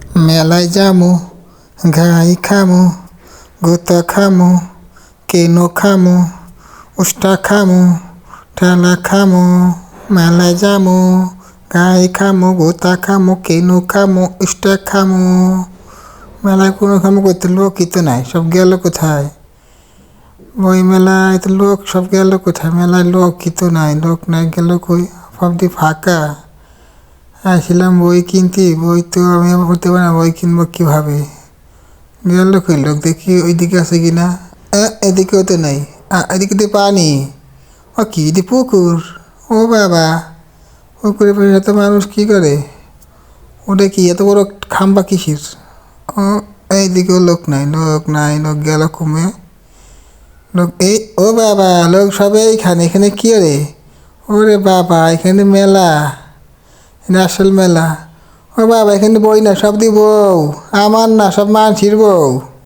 মেলায় যামু, ঘাই খামু, গুতা খামু, কেনো খামু, উষ্টা খামু, ঠেলা খামু। মেলায় যামু, ঘাই খামু, গুতা খামু, কেনো খামু, উষ্টা খামু। মেলায় কোনো খামু করতে লোকই তো নাই, সব গেল কোথায়? ওই মেলায় তো লোক সব গেল কোথায়? মেলায় লোকই তো নাই, লোক নাই গেল কই? সব দিয়ে ফাঁকা। আসছিলাম বই কিনতে, বই তো আমি আবার পড়তে পারি না, বই কিনবো কীভাবে? গেল কই লোক? দেখি ওইদিকে আছে কিনা। এদিকেও তো নেই। এদিকে তো পানি। ও কি এদি পুকুর? ও বাবা, পুকুরে পয়সা তো মানুষ কি করে? ওটা কি এত বড় খাম্বা কিসির? ও এইদিকেও লোক নাই, লোক নাই, লোক গেল কমে। লোক এই, ও বাবা, লোক সব এইখানে। এখানে কি রে? ওরে বাবা, এখানে মেলা, আসল মেলা। ও বাবা, এখানে বই না, সব দি বউ, আমার না, সব মানছির বউ।